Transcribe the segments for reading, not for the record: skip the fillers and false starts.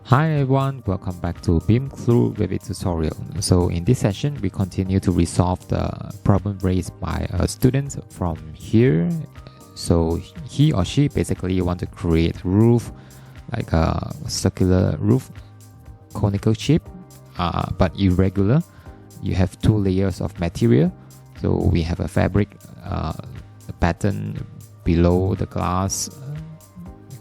Hi everyone, welcome back to BIM through Revit tutorial. So in this session, we continue to resolve the problem raised by a student from here. So he or she basically want to create a roof, like a circular roof, conical shape, but irregular. You have two layers of material. So we have a fabric, a pattern below the glass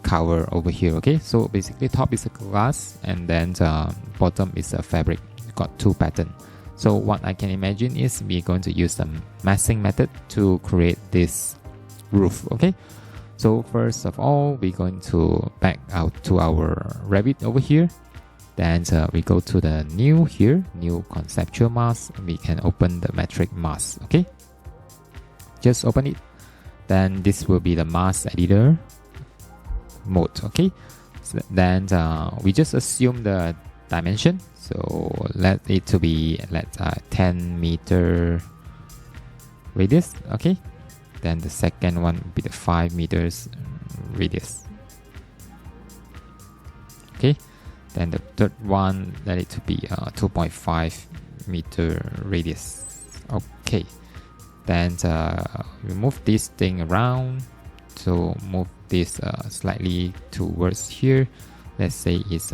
cover over here. Okay, so basically top is a glass and then the bottom is a fabric. Got two pattern. So what I can imagine is we're going to use the massing method to create this roof. Okay, so first of all, we're going to back out to our Revit over here. Then we go to the new here, new conceptual mass. We can open the metric mass. Okay, just open it. Then this will be the mass editor mode. Okay, so then we just assume the dimension, so let it to be 10 meter radius. Okay, then the second one will be the 5 meters radius. Okay, then the third one, let it to be 2.5 meter radius. Okay, then remove this thing around. So move this slightly towards here. Let's say it's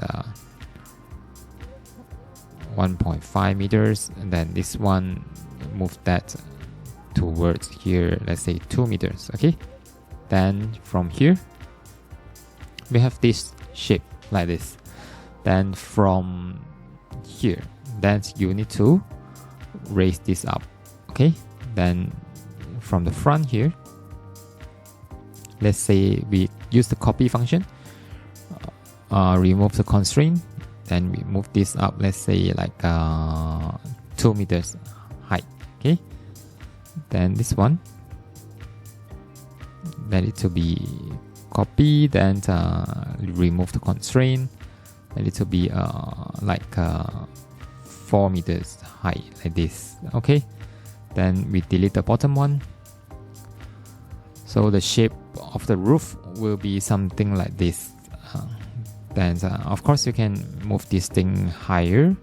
1.5 meters, and then this one move that towards here. Let's say 2 meters. Okay. Then from here we have this shape like this. Then from here, then you need to raise this up. Okay. Then from the front here, let's say we use the copy function, remove the constraint, then we move this up, let's say like 2 meters height. Okay, then this one, let it to be copy, then remove the constraint, let it to be 4 meters height like this. Okay, then we delete the bottom one. So the shape of the roof will be something like this. Then of course you can move this thing higher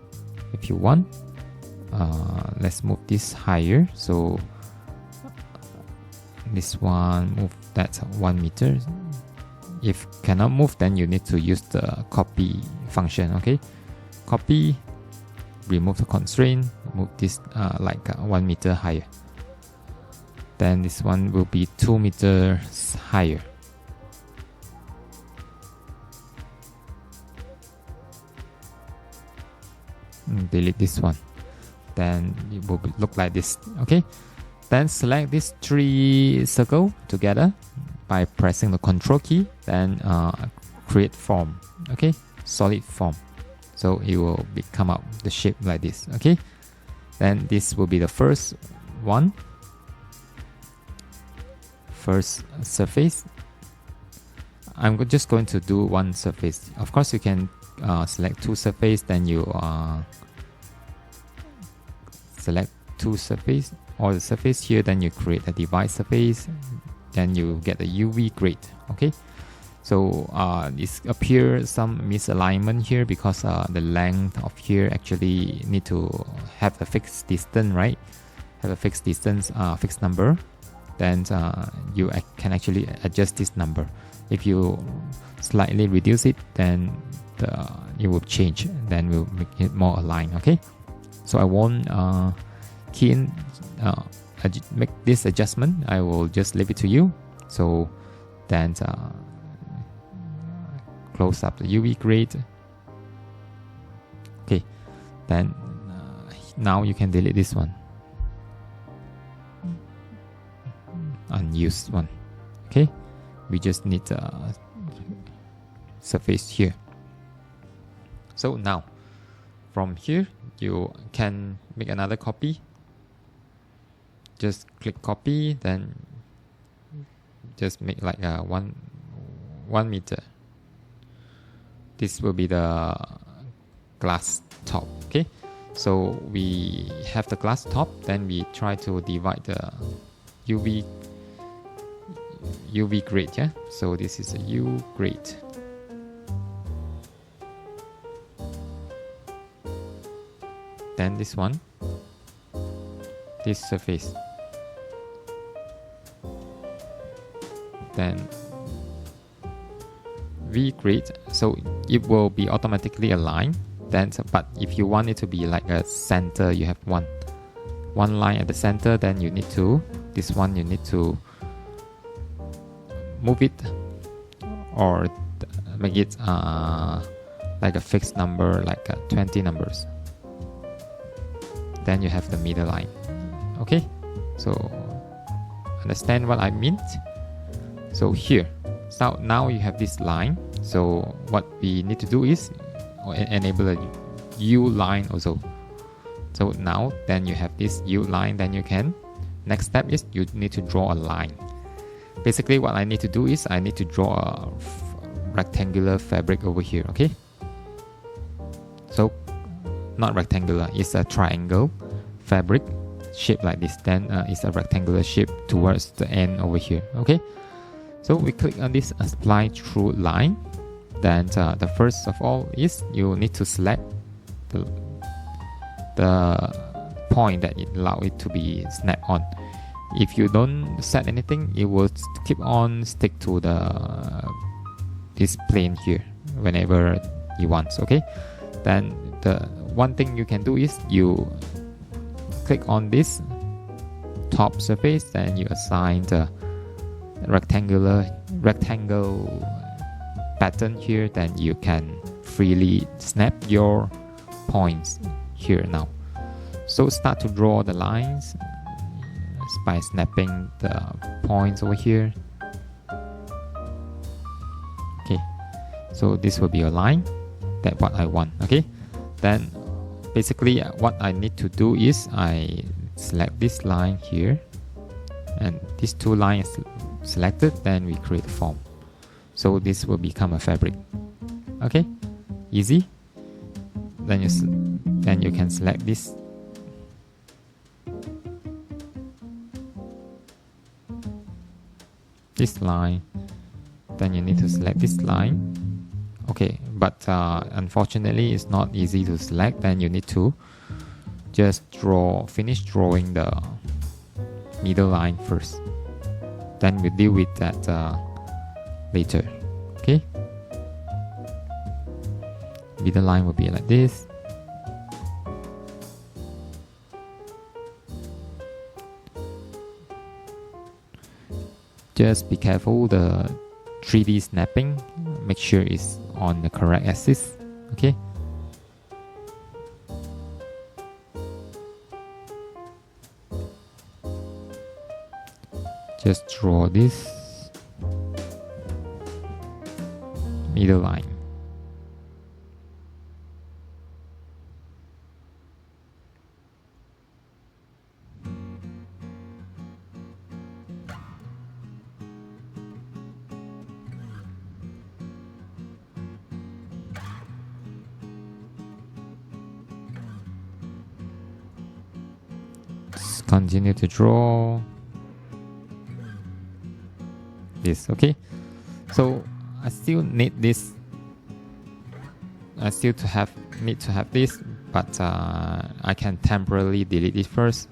if you want. Let's move this higher. So this one, move that 1 meter. If cannot move, then you need to use the copy function. Okay, copy, remove the constraint, move this 1 meter higher. Then this one will be 2 meters higher. Delete this one. Then it will look like this. Okay. Then select these three circles together by pressing the Control key. Then create form. Okay, solid form. So it will come out the shape like this. Okay. Then this will be the first one. First surface. I'm just going to do one surface. Of course, you can select two surface. Then you select two surface or the surface here. Then you create a divide surface. Then you get the UV grid. Okay. So this appears some misalignment here because the length of here actually need to have a fixed distance, right? Have a fixed distance, fixed number. Then you can actually adjust this number. If you slightly reduce it, then it will change. Then we'll make it more aligned. Okay. So I won't key in, make this adjustment. I will just leave it to you. So then close up the UV grid. Okay. Then now you can delete this one. Unused one. Okay, we just need a surface here. So now from here you can make another copy. Just click copy, then just make like a 1 meter. This will be the glass top. Okay, so we have the glass top, then we try to divide the UV grid. Yeah, so this is a U grid. then this one, this surface, then we create, so it will be automatically aligned. Then, but if you want it to be like a center, you have one line at the center, then you need to, this one you need to move it or make it like a fixed number, like 20 numbers. Then you have the middle line. Okay, so understand what I meant? So here, so now you have this line. So what we need to do is enable a U line also. So now then you have this U line, then you can, next step is you need to draw a line. Basically what I need to do is I need to draw a rectangular fabric over here, okay? So not rectangular, it's a triangle fabric shape like this. Then it's a rectangular shape towards the end over here, okay? So we click on this apply through line. Then the first of all is you need to select the point that it allow it to be snap on. If you don't set anything, it will keep on stick to this plane here whenever you want, okay? Then the one thing you can do is you click on this top surface, then you assign the rectangle pattern here, then you can freely snap your points here now. So start to draw the lines by snapping the points over here. Okay, so this will be a line that what I want, okay? Then basically what I need to do is I select this line here and these two lines selected, then we create a form. So this will become a fabric. Okay, easy. Then you can select this. This line. Then you need to select this line. Okay, but unfortunately it's not easy to select. Then you need to just finish drawing the middle line first. Then we deal with that later. Okay, middle line will be like this. Just be careful the 3D snapping, make sure it's on the correct axis. Okay, just draw this middle line. Just continue to draw this. Okay, so I still need this. I still need to have this, but I can temporarily delete it first.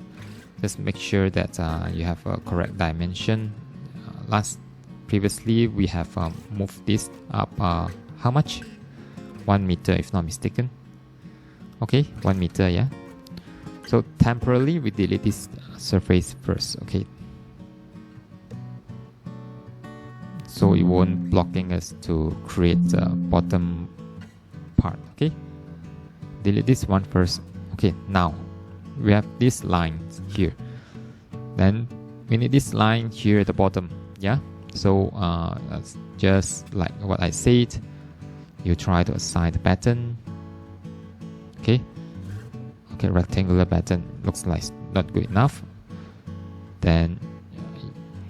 Just make sure that you have a correct dimension. Previously we have moved this up. How much? 1 meter, if not mistaken. Okay, 1 meter. Yeah. So temporarily we delete this surface first. Okay. So it won't blocking us to create the bottom part. Okay, delete this one first. Okay, now we have this line here. Then we need this line here at the bottom. Yeah. So just like what I said, you try to assign the pattern. Okay. Okay, rectangular pattern looks like not good enough. Then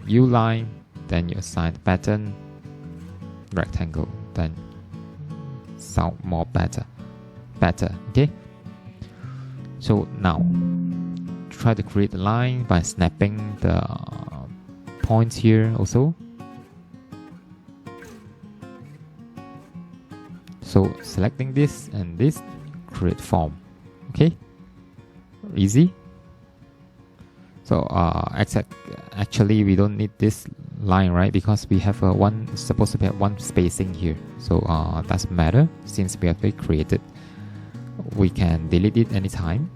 U line. Then you assign the pattern rectangle, then sound more better. Okay, so now try to create a line by snapping the points here also. So selecting this and this, create form. Okay, easy. So actually we don't need this line, right? Because we have supposed to have one spacing here. So doesn't matter since we have already created. We can delete it anytime.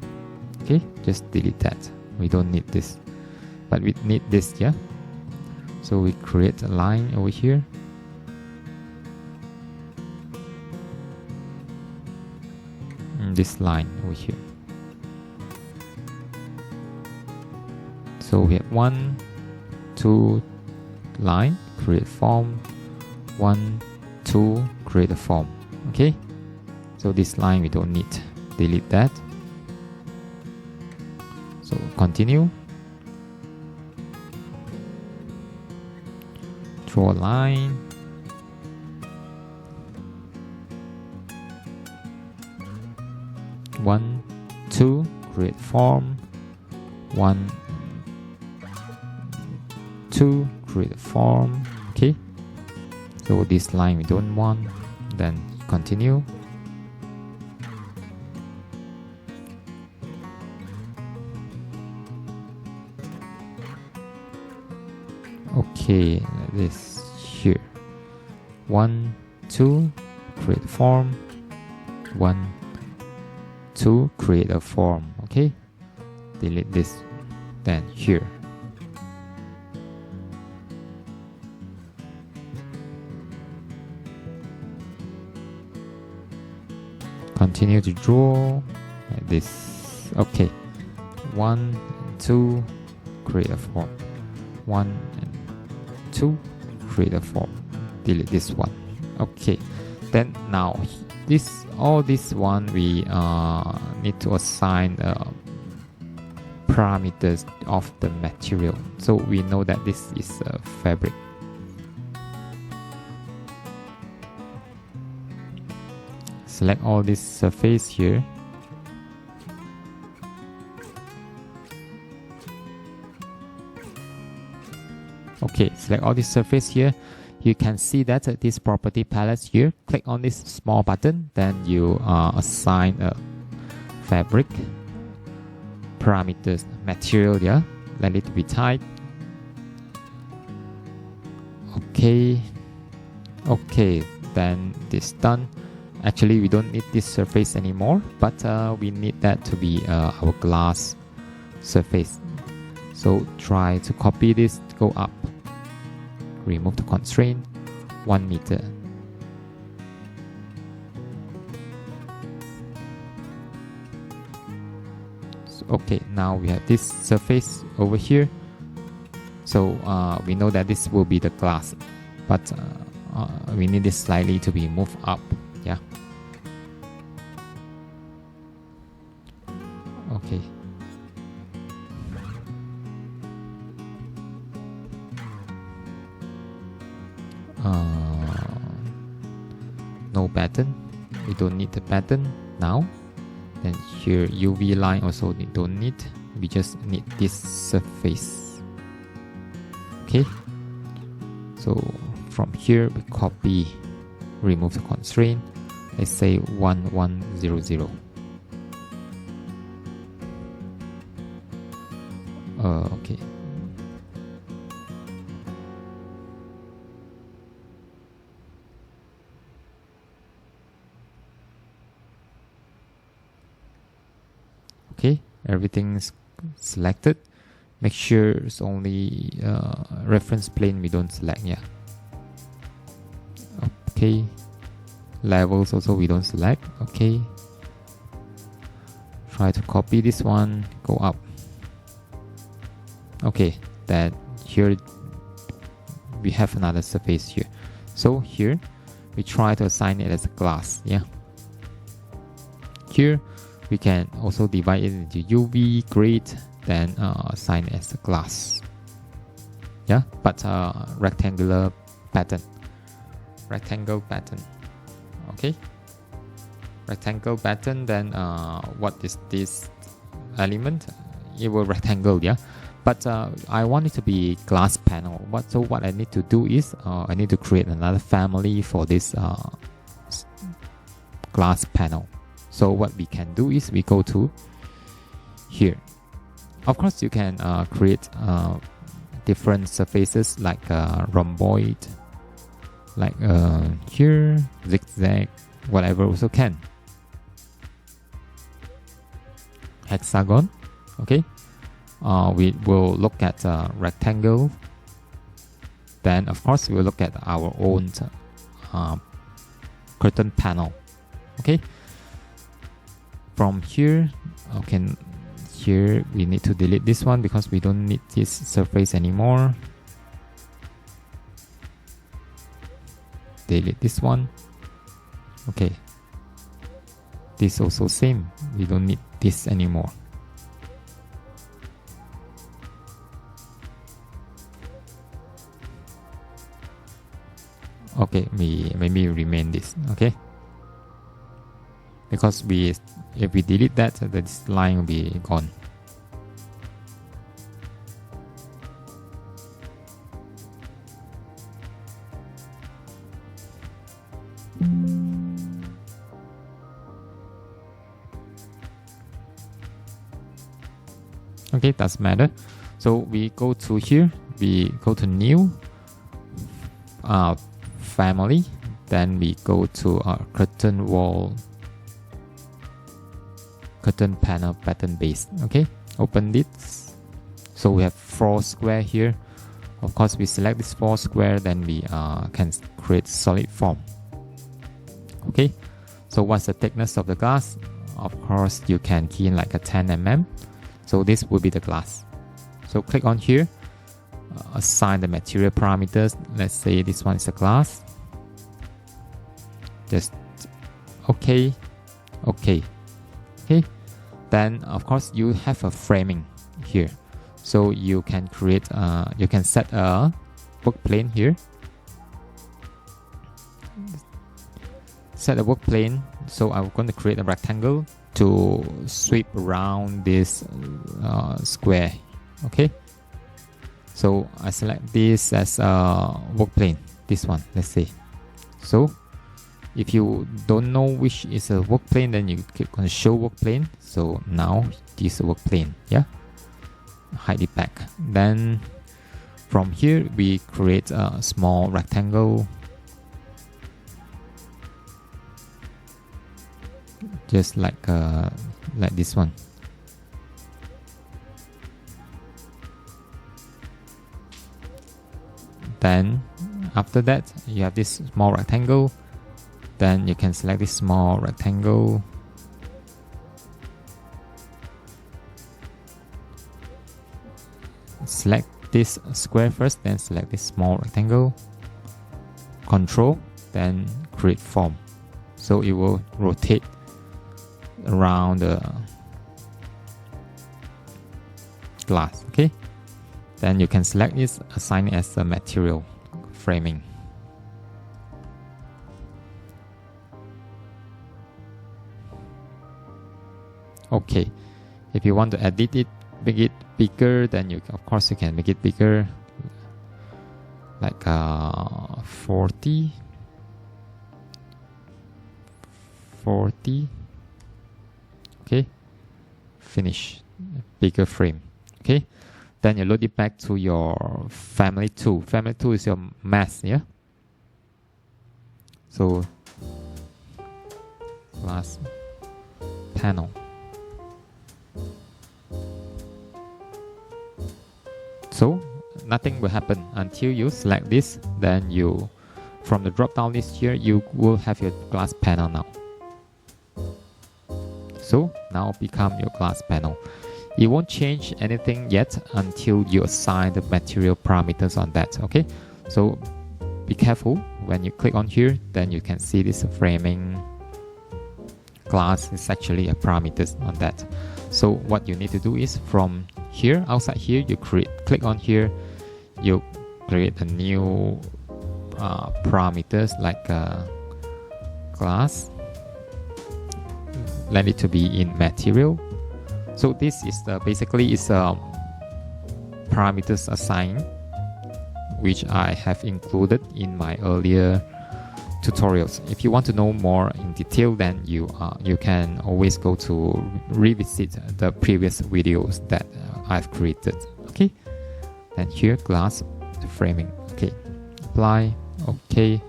Okay, just delete that. We don't need this, but we need this, yeah. So we create a line over here. And this line over here. So we have 1, 2 line, create form, 1, 2, create a form. Okay, so this line we don't need, delete that. So continue, draw a line, one, two, create form, 1, 2, create a form. Okay, so this line we don't want, then continue. Okay, this here, 1, 2, create a form, 1, 2, create a form. Okay, delete this, then here. Continue to draw like this. Okay, 1, 2, create a form, 1 and 2, create a form, delete this one. Okay, then now all this one we need to assign parameters of the material. So we know that this is a fabric. Select all this surface here. Okay, select all this surface here. You can see that this property palette here. Click on this small button, then you assign a fabric parameters material. Yeah, let it be type. Okay, okay, then this done. Actually, we don't need this surface anymore, but we need that to be our glass surface. So try to copy this, go up, remove the constraint, 1 meter. So, okay, now we have this surface over here. So we know that this will be the glass, but we need this slightly to be moved up. Yeah. Okay. No pattern. We don't need the pattern now. Then here UV line also we don't need. We just need this surface. Okay. So from here we copy, remove the constraint. Let's say 1100. Okay. Okay, everything's selected. Make sure it's only reference plane we don't select. Yeah. Okay. Levels also we don't select. Okay. Try to copy this one, go up. Okay, then here we have another surface here. So here we try to assign it as a glass. Yeah. Here we can also divide it into UV, grade, then assign it as a glass. Yeah, but rectangular pattern. Rectangle pattern. Okay. Rectangle pattern. Then what is this element? It will rectangle. Yeah. But I want it to be glass panel. So what I need to do is I need to create another family for this glass panel. So what we can do is we go to here. Of course, you can create different surfaces like rhomboid, like here, zigzag, whatever also can. Hexagon, okay. We will look at rectangle. Then, of course, we'll look at our own curtain panel, okay. From here, okay, here we need to delete this one because we don't need this surface anymore. Delete this one. Okay. This also same. We don't need this anymore. Okay, we maybe remain this. Okay. Because if we delete that, this line will be gone. Okay, doesn't matter. So we go to here, we go to new family, then we go to our curtain wall, curtain panel pattern base. Okay, open this. So we have 4 square here. Of course, we select this 4 square, then we can create solid form. Okay, so what's the thickness of the glass? Of course, you can key in like a 10 mm. So this will be the glass. So click on here, assign the material parameters. Let's say this one is a glass. Just okay, okay, okay. Then of course you have a framing here. So you can create, you can set a work plane here. Set a work plane. So I'm going to create a rectangle to sweep around this square. Okay. So I select this as a work plane. This one, let's say. So if you don't know which is a work plane, then you click on show work plane. So now this is a work plane. Yeah. Hide it back. Then from here we create a small rectangle. Just like this one. Then after that you have this small rectangle. Then you can select this small rectangle. Select this square first, then select this small rectangle. Control, then create form. So it will rotate around the glass. Okay. Then you can select this, assign it as a material framing. Okay. If you want to edit it, make it bigger, then you of course you can make it bigger, like 40. Okay, finish. Bigger frame. Okay, then you load it back to your family 2. Family 2 is your mass. Yeah. So glass panel. So nothing will happen until you select this. Then you, from the drop down list here, you will have your glass panel now. So now become your glass panel. It won't change anything yet until you assign the material parameters on that. Okay, so be careful when you click on here. Then you can see this framing glass is actually a parameters on that. So what you need to do is from here, outside here, you click on here, you create a new parameters like glass. Let it to be in material. So this is basically is parameters assigned, which I have included in my earlier tutorials. If you want to know more in detail, then you can always go to revisit the previous videos that I've created. Okay, then here glass framing. Okay, apply. Okay,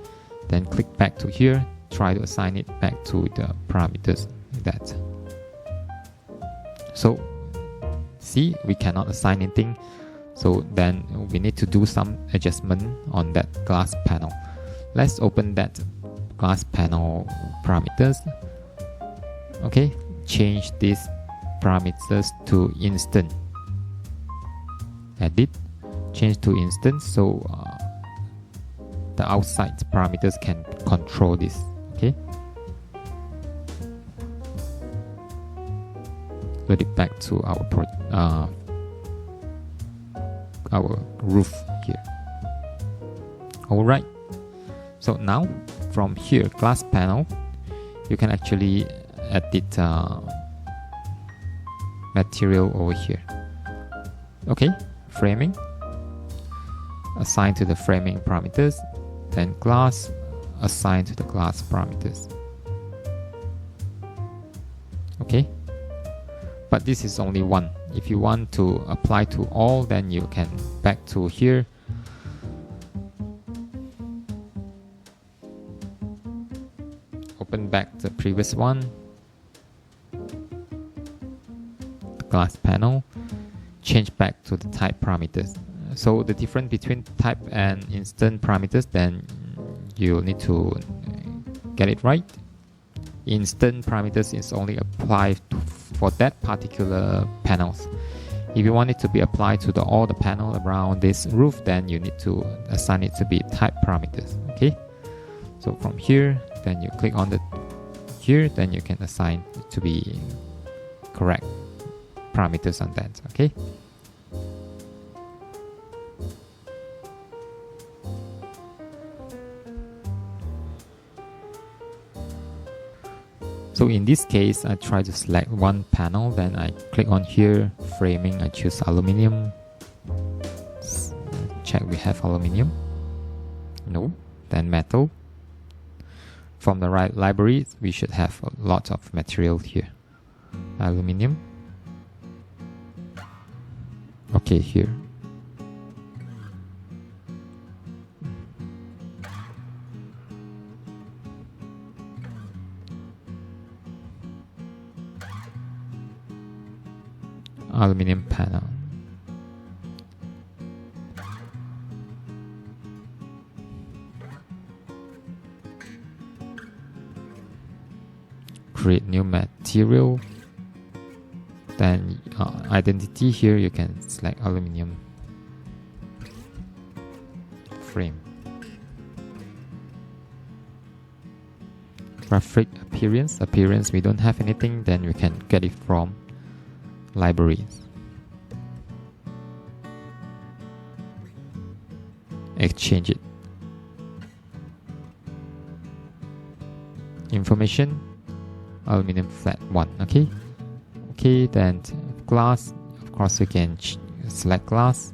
then click back to here. Try to assign it back to the parameters like that. So see, we cannot assign anything. So then we need to do some adjustment on that glass panel. Let's open that glass panel parameters. Okay, change these parameters to instant. Edit, change to instant, so the outside parameters can control this. Okay, load it back to our roof here. All right. So now from here, glass panel, you can actually edit material over here. Okay, framing, assign to the framing parameters, then glass, assign to the glass parameters. Okay, but this is only one. If you want to apply to all, then you can back to here. Open back the previous one, glass panel, change back to the type parameters. So the difference between type and instant parameters, then you need to get it right. Instant parameters is only applied for that particular panels. If you want it to be applied to all the panel around this roof, then you need to assign it to be type parameters. Okay, so from here, then you click on the here, then you can assign it to be correct parameters on that. Okay, so in this case, I try to select one panel, then I click on here, framing, I choose aluminum. Check we have aluminum. No, then metal. From the right library, we should have a lot of material here. Aluminum. Okay, here. Aluminum panel. Create new material. Then identity here, you can select aluminum frame. Graphic appearance, we don't have anything, then we can get it from libraries. Exchange it. Information, aluminum flat 1. Okay, then glass, of course you can select glass.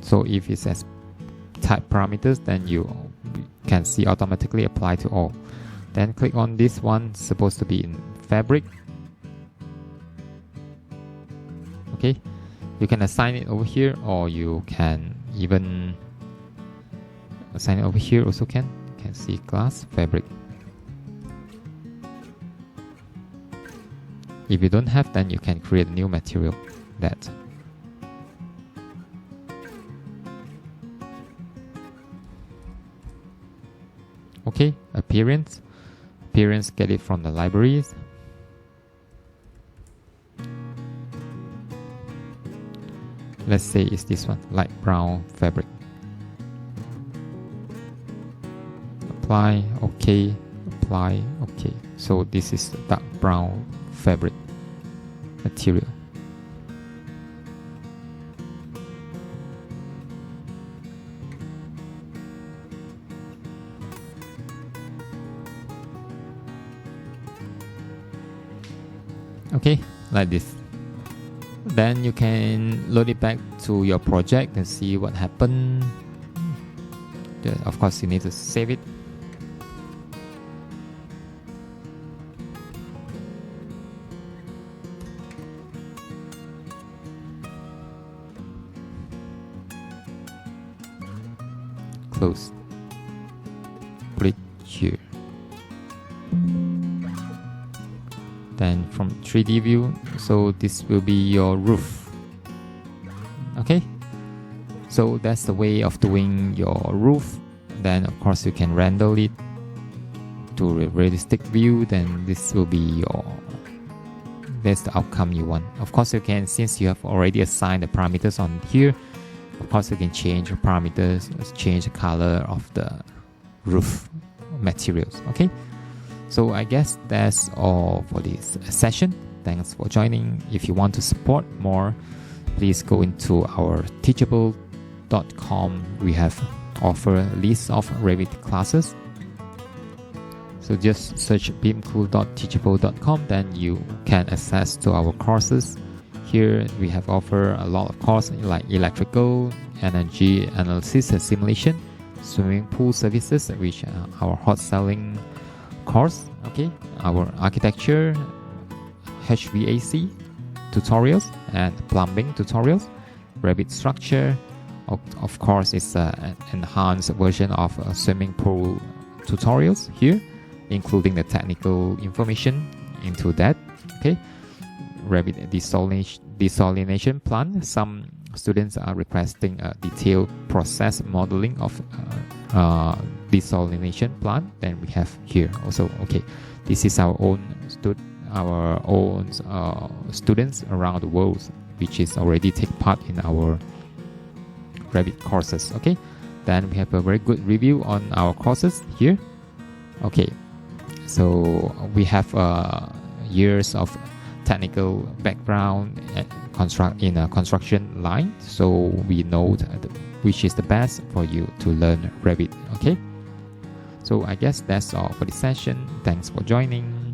So if it says type parameters, then you can see automatically apply to all. Then click on this one, supposed to be in fabric. Okay, you can assign it over here, or you can even assign it over here also can. You can see glass, fabric. If you don't have, then you can create a new material. That. Okay, appearance, get it from the libraries. Let's say it's this one, light brown fabric. Apply, okay, apply, okay. So this is the dark brown fabric material. Okay, like this. Then you can load it back to your project and see what happened. Of course, you need to save it. Close. Put it here. Then from 3D view, so this will be your roof. Okay, so that's the way of doing your roof. Then of course you can render it to a realistic view. Then this will be that's the outcome you want. Of course you can, since you have already assigned the parameters on here, of course you can change the parameters, change the color of the roof materials. Okay, so I guess that's all for this session. Thanks for joining. If you want to support more, please go into our teachable.com. We have offer a list of Revit classes. So just search beamcool.teachable.com, then you can access to our courses. Here we have offer a lot of courses like electrical, energy analysis and simulation, swimming pool services, which are our hot selling course. Okay, our architecture, HVAC tutorials and plumbing tutorials, Revit structure. Of course, it's an enhanced version of swimming pool tutorials here, including the technical information into that. Okay, Revit desalination plant. Some students are requesting a detailed process modeling of desalination plant. Then we have here also. Okay, this is our own students around the world, which is already take part in our Revit courses. Okay, then we have a very good review on our courses here. Okay, so we have years of technical background in a construction line, so we know which is the best for you to learn Revit. Okay, so I guess that's all for this session. Thanks for joining.